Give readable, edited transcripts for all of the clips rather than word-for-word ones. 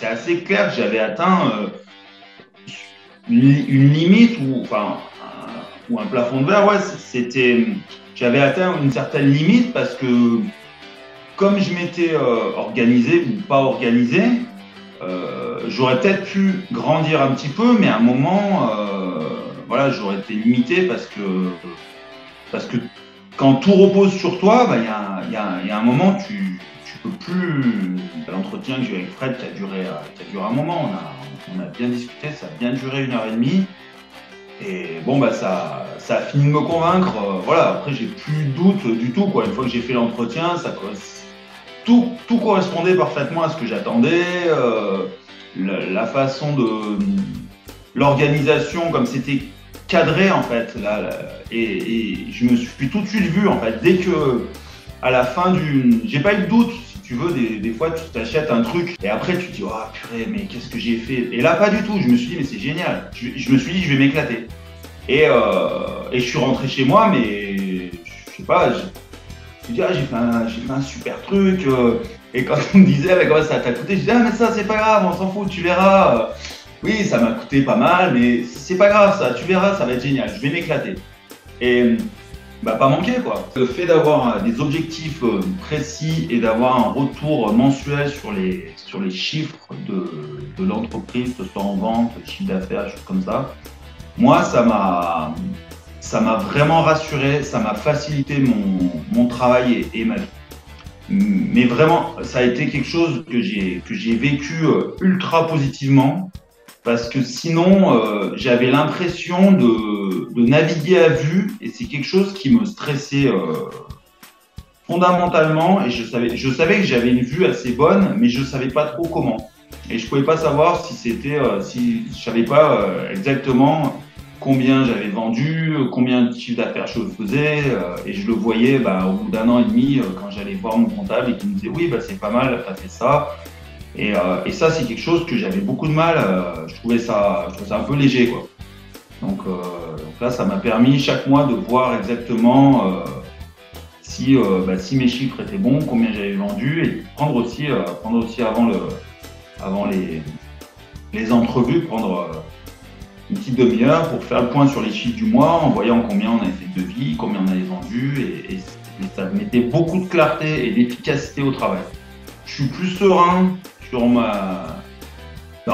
c'est assez clair que j'avais atteint une limite ou un plafond de verre. Ouais, j'avais atteint une certaine limite parce que comme je m'étais organisé ou pas organisé, j'aurais peut-être pu grandir un petit peu, mais à un moment, voilà, j'aurais été limité parce que quand tout repose sur toi, bah, y a un moment, tu peux plus. L'entretien que j'ai eu avec Fred qui a duré un moment, on a bien discuté, ça a bien duré 1 heure et demie. Et bon, bah, ça a fini de me convaincre. Voilà, après, j'ai plus de doute du tout, quoi. Une fois que j'ai fait l'entretien, tout correspondait parfaitement à ce que j'attendais. La façon de. L'organisation, comme c'était cadré, en fait. Et je me suis tout de suite vu, en fait. Dès que, à la fin du. J'ai pas eu de doute. Si tu veux, des fois, tu t'achètes un truc et après, tu te dis, oh purée, mais qu'est-ce que j'ai fait? Et là, pas du tout. Je me suis dit, mais c'est génial. Je me suis dit, je vais m'éclater. Et je suis rentré chez moi, mais je sais pas, je me dis, ah, j'ai fait un super truc. Et quand on me disait, mais comment ça t'a coûté, je dis, ah, mais ça, c'est pas grave, on s'en fout, tu verras. Oui, ça m'a coûté pas mal, mais c'est pas grave, ça, tu verras, ça va être génial, je vais m'éclater. Et bah, pas manquer, quoi. Le fait d'avoir des objectifs précis et d'avoir un retour mensuel sur les chiffres de l'entreprise, que ce soit en vente, chiffre d'affaires, choses comme ça, moi, ça m'a vraiment rassuré, ça m'a facilité mon travail et ma vie. Mais vraiment, ça a été quelque chose que j'ai vécu ultra positivement parce que sinon, j'avais l'impression de naviguer à vue et c'est quelque chose qui me stressait fondamentalement et je savais que j'avais une vue assez bonne, mais je savais pas trop comment. Et je pouvais pas savoir si si je savais pas exactement combien j'avais vendu, combien de chiffre d'affaires je faisais, et je le voyais bah, au bout d'1 an et demi quand j'allais voir mon comptable et qu'il me disait oui bah c'est pas mal, t'as fait ça. Et ça c'est quelque chose que j'avais beaucoup de mal, je trouvais ça un peu léger quoi. Donc là ça m'a permis chaque mois de voir exactement si mes chiffres étaient bons, combien j'avais vendu et prendre aussi avant les entrevues, prendre une petite demi-heure pour faire le point sur les chiffres du mois en voyant combien on avait fait de devis, combien on avait vendu et ça mettait beaucoup de clarté et d'efficacité au travail. Je suis plus serein dans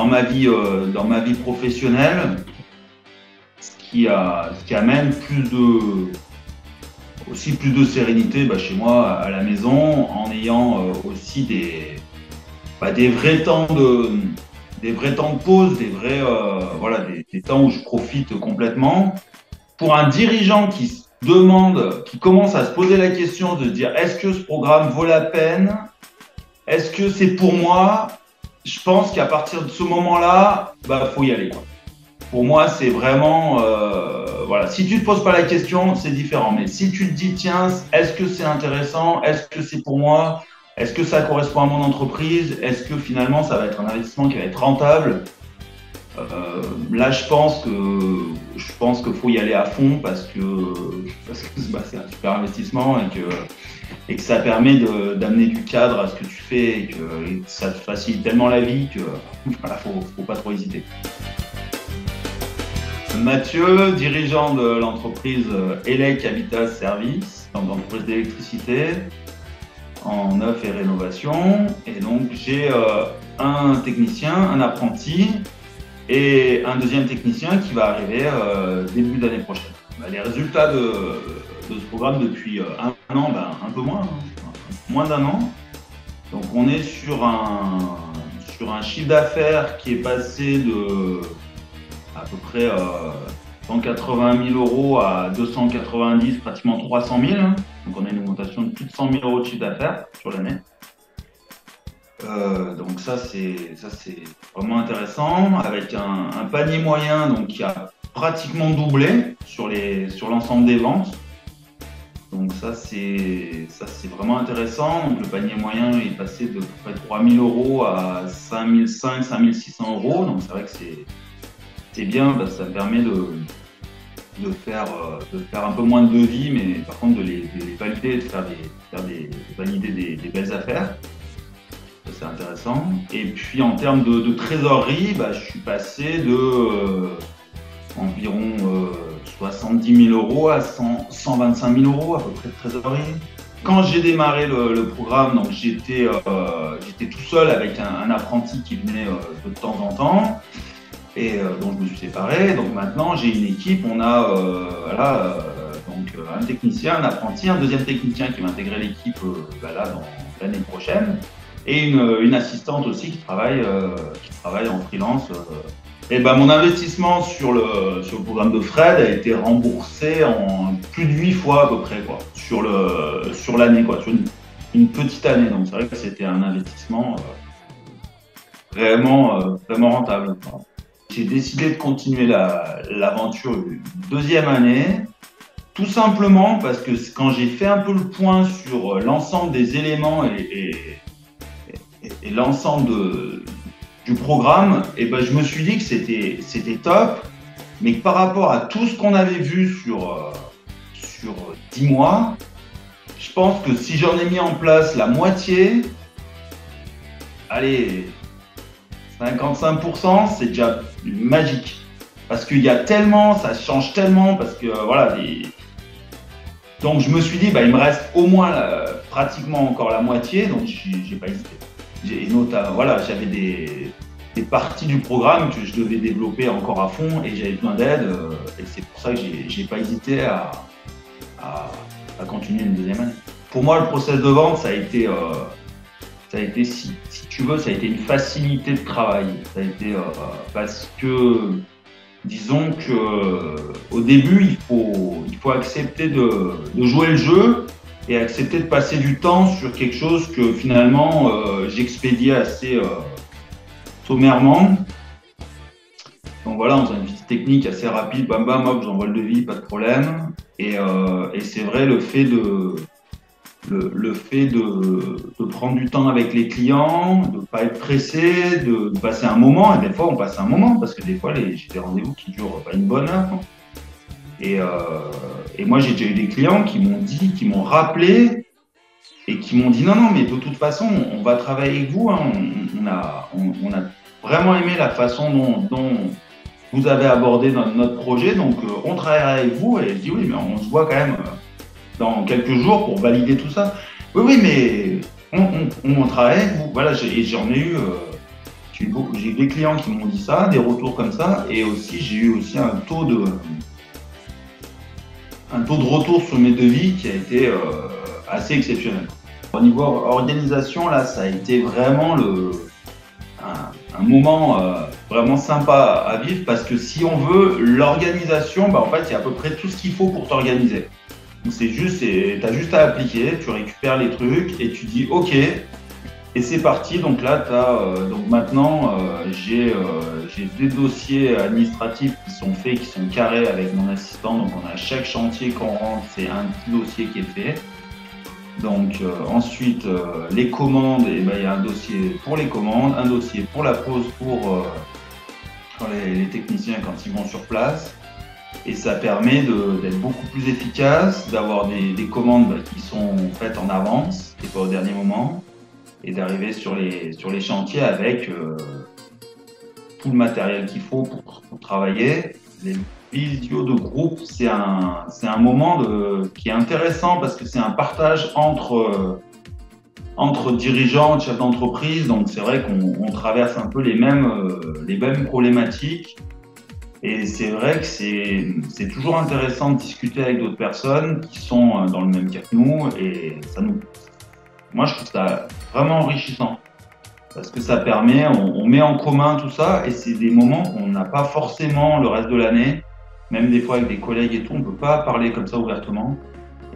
ma vie professionnelle, ce qui amène aussi plus de sérénité bah, chez moi à la maison en ayant aussi des vrais temps des vrais temps de pause, voilà, des temps où je profite complètement. Pour un dirigeant qui se demande, qui commence à se poser la question de se dire est-ce que ce programme vaut la peine? Est-ce que c'est pour moi? Je pense qu'à partir de ce moment-là, bah, faut y aller, quoi. Pour moi, c'est vraiment, voilà. Si tu te poses pas la question, c'est différent. Mais si tu te dis, tiens, est-ce que c'est intéressant? Est-ce que c'est pour moi? Est-ce que ça correspond à mon entreprise? Est-ce que finalement, ça va être un investissement qui va être rentable? Là, je pense qu'il faut y aller à fond parce que bah, c'est un super investissement et que ça permet d'amener du cadre à ce que tu fais et que ça te facilite tellement la vie que voilà, faut pas trop hésiter. Mathieu, dirigeant de l'entreprise Elec Habitat Service, donc l'entreprise d'électricité en neuf et rénovation. Et donc j'ai un technicien, un apprenti et un deuxième technicien qui va arriver début d'année prochaine. Bah, les résultats de ce programme depuis un an, ben, un peu moins, hein, moins d'1 an. Donc on est sur un chiffre d'affaires qui est passé de à peu près 180 000 euros à 290, pratiquement 300 000. Donc on a une augmentation de plus de 100 000 euros de chiffre d'affaires sur l'année. Donc ça c'est vraiment intéressant avec un panier moyen donc qui a pratiquement doublé sur l'ensemble des ventes. Donc ça c'est vraiment intéressant. Donc le panier moyen est passé de près de 3 000 euros à 5 500, 5 600 euros. Donc c'est vrai que c'est bien parce que ça permet de faire un peu moins de devis, mais par contre de les valider, de valider des belles affaires. c'est intéressant. Et puis en termes de trésorerie, je suis passé de environ 70 000 euros à 125 000 euros à peu près de trésorerie. Quand j'ai démarré le programme, donc j'étais tout seul avec un apprenti qui venait de temps en temps et dont je me suis séparé. Donc maintenant j'ai une équipe, on a donc un technicien, un apprenti, un deuxième technicien qui va intégrer l'équipe là dans l'année prochaine et une assistante aussi qui travaille en freelance. Et mon investissement sur le programme de Fred a été remboursé en plus de 8 fois à peu près quoi, sur l'année, quoi, sur une petite année. Donc c'est vrai que c'était un investissement vraiment rentable, quoi. J'ai décidé de continuer l'aventure une deuxième année, tout simplement parce que quand j'ai fait un peu le point sur l'ensemble des éléments et l'ensemble du programme, je me suis dit que c'était top, mais que par rapport à tout ce qu'on avait vu sur 10 mois, je pense que si j'en ai mis en place la moitié, allez, 55%, c'est déjà magique. Parce qu'il y a tellement, ça change tellement, parce que voilà. Donc je me suis dit, il me reste au moins pratiquement encore la moitié, donc j'ai pas hésité. J'avais des parties du programme que je devais développer encore à fond et j'avais besoin d'aide. Et c'est pour ça que j'ai pas hésité à continuer une deuxième année. Pour moi, le process de vente, ça a été si tu veux, ça a été une facilité de travail. Ça a été parce que, disons que au début, il faut accepter de jouer le jeu et accepter de passer du temps sur quelque chose que finalement j'expédiais assez sommairement. Donc voilà, on faisait une petite technique assez rapide, bam bam, hop, j'envoie le devis, pas de problème. Et c'est vrai, le fait de prendre du temps avec les clients, de ne pas être pressé, de passer un moment, et des fois on passe un moment, parce que des fois j'ai des rendez-vous qui durent pas une bonne heure. Et moi j'ai déjà eu des clients qui m'ont rappelé et qui m'ont dit non, mais de toute façon on va travailler avec vous, hein. On a vraiment aimé la façon dont vous avez abordé notre projet, donc on travaillera avec vous. Et je dis oui, mais on se voit quand même dans quelques jours pour valider tout ça. Oui, mais on travaille avec vous. Voilà, j'ai eu des clients qui m'ont dit ça, des retours comme ça, et aussi j'ai eu aussi un taux de retour sur mes devis qui a été assez exceptionnel. Au niveau organisation, là, ça a été vraiment un moment vraiment sympa à vivre, parce que si on veut l'organisation, en fait, il y a à peu près tout ce qu'il faut pour t'organiser. C'est juste, t'as juste à appliquer, tu récupères les trucs et tu dis OK, et c'est parti. Donc là, donc maintenant, j'ai des dossiers administratifs qui sont faits, qui sont carrés avec mon assistant. Donc on a chaque chantier qu'on rentre, c'est un petit dossier qui est fait. Donc ensuite, les commandes, il y a un dossier pour les commandes, un dossier pour la pause pour les techniciens quand ils vont sur place. Et ça permet d'être beaucoup plus efficace, d'avoir des commandes qui sont faites en avance et pas au dernier moment, et d'arriver sur les chantiers avec tout le matériel qu'il faut pour travailler. Les visios de groupe, c'est un moment qui est intéressant parce que c'est un partage entre dirigeants, chefs d'entreprise. Donc c'est vrai qu'on traverse un peu les mêmes problématiques. Et c'est vrai que c'est toujours intéressant de discuter avec d'autres personnes qui sont dans le même cas que nous. Et moi, je trouve ça vraiment enrichissant. Parce que ça permet, on met en commun tout ça. Et c'est des moments qu'on n'a pas forcément le reste de l'année. Même des fois avec des collègues et tout, on ne peut pas parler comme ça ouvertement.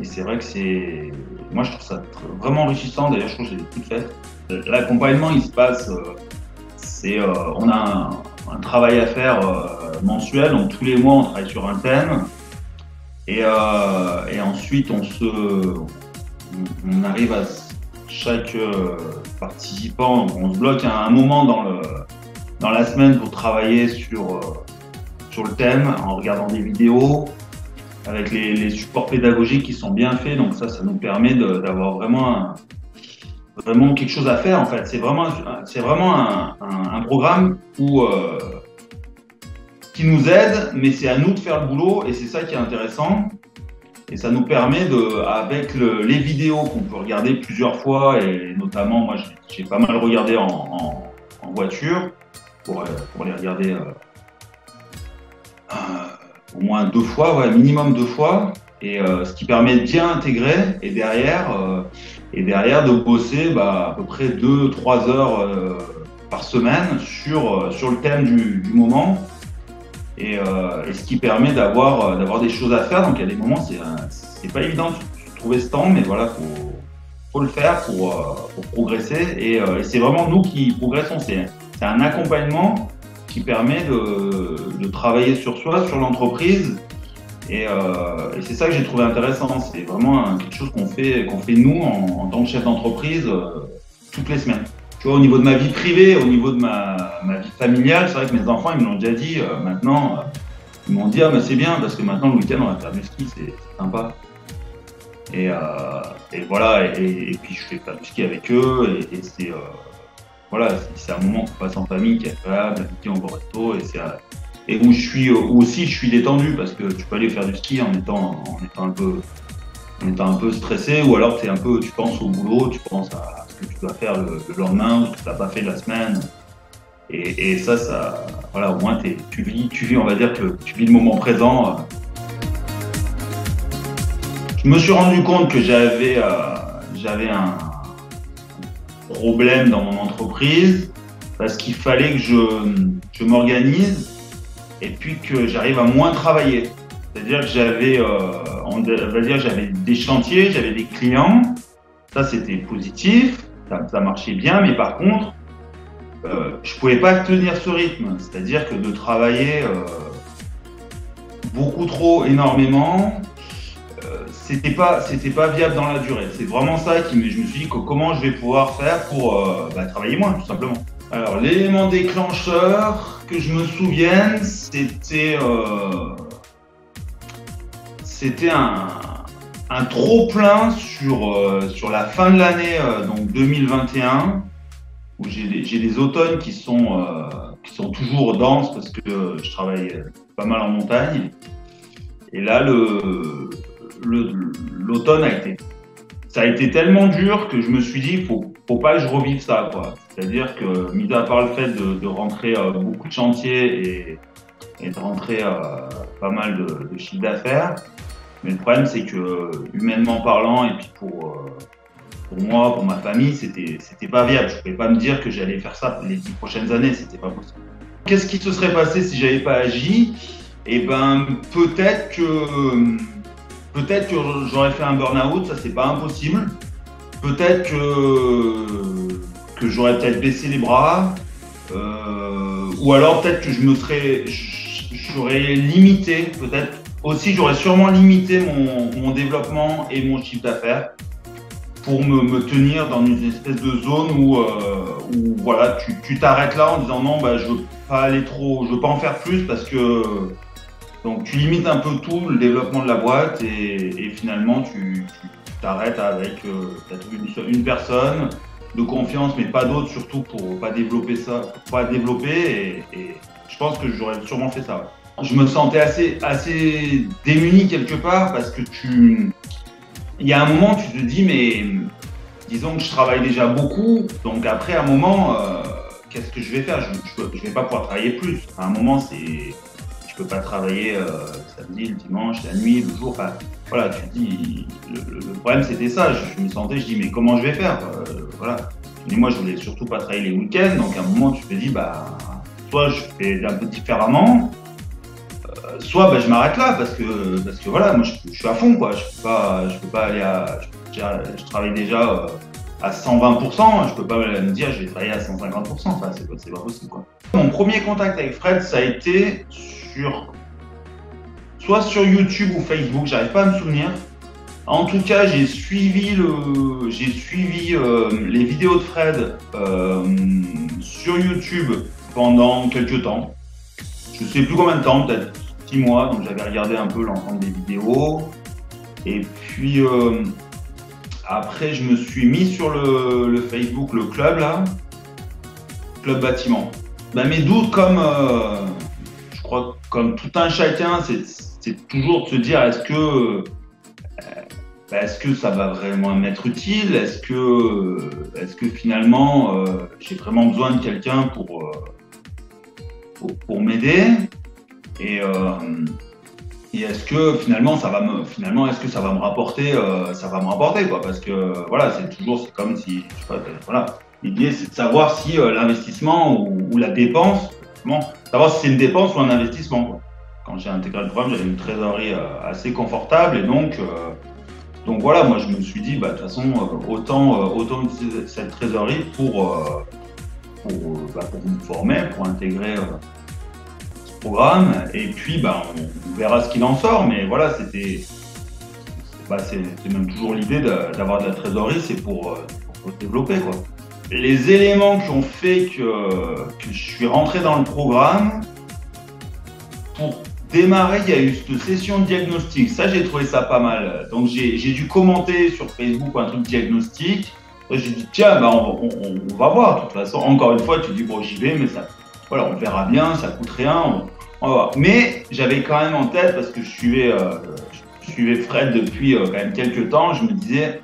Et c'est vrai que moi, je trouve ça vraiment enrichissant. D'ailleurs, je trouve que j'ai tout fait. L'accompagnement, il se passe, on a un travail à faire mensuel, donc tous les mois on travaille sur un thème et ensuite on arrive à chaque participant, on se bloque un moment dans la semaine pour travailler sur le thème en regardant des vidéos avec les supports pédagogiques qui sont bien faits. Donc ça nous permet d'avoir vraiment vraiment quelque chose à faire en fait. C'est vraiment un programme qui nous aide, mais c'est à nous de faire le boulot et c'est ça qui est intéressant. Et ça nous permet avec les vidéos qu'on peut regarder plusieurs fois, et notamment moi j'ai pas mal regardé en voiture pour les regarder au moins 2 fois, ouais, minimum 2 fois, et ce qui permet de bien intégrer et derrière de bosser à peu près 2-3 heures par semaine sur le thème du moment. Et ce qui permet d'avoir des choses à faire. Donc il y a des moments, c'est pas évident de trouver ce temps, mais voilà, faut le faire pour progresser. Et c'est vraiment nous qui progressons. C'est un accompagnement qui permet de travailler sur soi, sur l'entreprise. Et c'est ça que j'ai trouvé intéressant. C'est vraiment quelque chose qu'on fait nous en tant que chef d'entreprise toutes les semaines. Tu vois, au niveau de ma vie privée, au niveau de ma vie familiale, c'est vrai que mes enfants, ils me l'ont déjà dit maintenant. Ils m'ont dit, ah, mais c'est bien, parce que maintenant, le week-end, on va faire du ski, c'est sympa. Et voilà, et puis je fais pas du ski avec eux, et c'est voilà, c'est un moment qu'on passe en famille qui est agréable, avec qui on va au resto, et où je suis détendu, parce que tu peux aller faire du ski en étant un peu stressé, ou alors tu penses au boulot, tu penses à ce que tu dois faire le lendemain, ou ce que tu n'as pas fait la semaine. Et ça, voilà, au moins tu vis, on va dire que tu vis le moment présent. Je me suis rendu compte que j'avais un problème dans mon entreprise, parce qu'il fallait que je m'organise et puis que j'arrive à moins travailler. C'est-à-dire que j'avais des chantiers, j'avais des clients, ça c'était positif, ça marchait bien, mais par contre, je pouvais pas tenir ce rythme. C'est-à-dire que de travailler beaucoup trop, énormément, c'était pas viable dans la durée. C'est vraiment ça je me suis dit comment je vais pouvoir faire pour travailler moins, tout simplement. Alors, l'élément déclencheur, que je me souvienne, c'était un trop-plein sur la fin de l'année donc 2021, où j'ai des automnes qui sont toujours denses parce que je travaille pas mal en montagne. Et là, l'automne ça a été tellement dur que je me suis dit, faut pas que je revive ça, quoi. C'est-à-dire que, mis à part le fait de rentrer beaucoup de chantiers et de rentrer pas mal de chiffre d'affaires, mais le problème, c'est que, humainement parlant, et puis pour moi, pour ma famille, c'était pas viable. Je pouvais pas me dire que j'allais faire ça les 10 prochaines années, c'était pas possible. Qu'est-ce qui se serait passé si j'avais pas agi? Eh ben, peut-être que j'aurais fait un burn-out, ça c'est pas impossible. Peut-être que j'aurais peut-être baissé les bras, ou alors peut-être que j'aurais limité, peut-être aussi j'aurais sûrement limité mon développement et mon chiffre d'affaires pour me tenir dans une espèce de zone où voilà, tu t'arrêtes là en disant non, je veux pas aller trop, je veux pas en faire plus, parce que donc tu limites un peu tout le développement de la boîte, et finalement tu t'arrêtes avec peut-être une personne de confiance, mais pas d'autres, surtout pour pas développer ça, pour pas développer, et je pense que j'aurais sûrement fait ça. Je me sentais assez démuni quelque part, parce que il y a un moment tu te dis, mais disons que je travaille déjà beaucoup, donc après un moment qu'est-ce que je vais faire? Je vais pas pouvoir travailler plus. À un moment, je peux pas travailler le samedi, le dimanche, la nuit, le jour. Enfin, voilà, tu te dis, le problème c'était ça. Je me sentais, je dis, mais comment je vais faire? Voilà. Et moi, je voulais surtout pas travailler les week-ends, donc à un moment, tu te dis, soit je fais un peu différemment, soit je m'arrête là, parce que voilà, moi je suis à fond, quoi. Je peux pas aller je travaille déjà à 120%, je peux pas me dire je vais travailler à 150%, enfin c'est pas possible, quoi. Mon premier contact avec Fred, ça a été soit sur YouTube ou Facebook, j'arrive pas à me souvenir. En tout cas, j'ai suivi les vidéos de Fred sur YouTube pendant quelques temps. Je sais plus combien de temps, peut-être 6 mois, donc j'avais regardé un peu l'ensemble des vidéos. Et puis Après, je me suis mis sur le Facebook, le club là, club bâtiment. Ben, mes doutes, je crois, comme tout un chacun, c'est toujours de se dire est-ce que ça va vraiment m'être utile? Est-ce que finalement, j'ai vraiment besoin de quelqu'un pour m'aider? Et, et est-ce que finalement, est-ce que ça va me rapporter, quoi? Parce que voilà, c'est comme si, je sais pas, voilà, l'idée c'est de savoir si l'investissement ou la dépense, savoir si c'est une dépense ou un investissement, quoi. Quand j'ai intégré le programme, j'avais une trésorerie assez confortable et donc voilà, moi je me suis dit, bah, de toute façon, autant utiliser cette trésorerie pour me former, pour intégrer ce programme. Et puis, bah, on verra ce qu'il en sort. Mais voilà, c'est même toujours l'idée d'avoir de la trésorerie, c'est pour se développer, quoi. Les éléments qui ont fait que je suis rentré dans le programme, pour démarrer, il y a eu cette session de diagnostic. Ça, j'ai trouvé ça pas mal. Donc, j'ai dû commenter sur Facebook un truc diagnostic. J'ai dit, tiens, bah, on va voir. De toute façon, encore une fois, tu dis, bon, j'y vais, mais ça, voilà, on verra bien, ça coûte rien. On va voir. Mais j'avais quand même en tête, parce que je suivais Fred depuis quand même quelques temps, je me disais,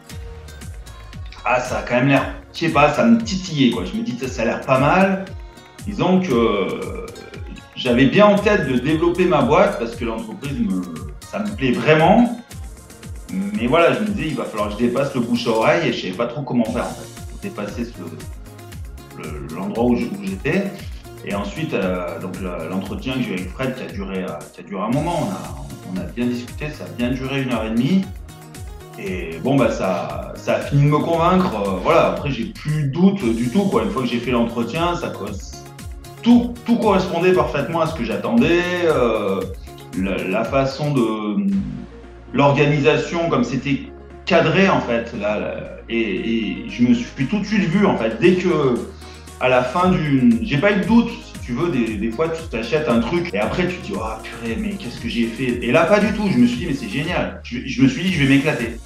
ah, ça a quand même l'air, je sais pas, ça me titillait, quoi. Je me dis, ça a l'air pas mal. Disons que j'avais bien en tête de développer ma boîte parce que l'entreprise, ça me plaît vraiment. Mais voilà, je me disais, il va falloir que je dépasse le bouche à oreille et je ne savais pas trop comment faire en fait, pour dépasser l'endroit où j'étais. Et ensuite, donc l'entretien que j'ai eu avec Fred qui a duré un moment, on a bien discuté, ça a bien duré 1h30. Et bon, bah, ça a fini de me convaincre. Voilà, après, j'ai plus de doute du tout, quoi. Une fois que j'ai fait l'entretien, tout correspondait parfaitement à ce que j'attendais. La façon de l'organisation, comme c'était cadré en fait, et je me suis tout de suite vu en fait. Dès que à la fin j'ai pas eu de doute. Si tu veux, des fois tu t'achètes un truc et après tu te dis, oh purée, mais qu'est-ce que j'ai fait? Et là, pas du tout. Je me suis dit, mais c'est génial. Je me suis dit, je vais m'éclater.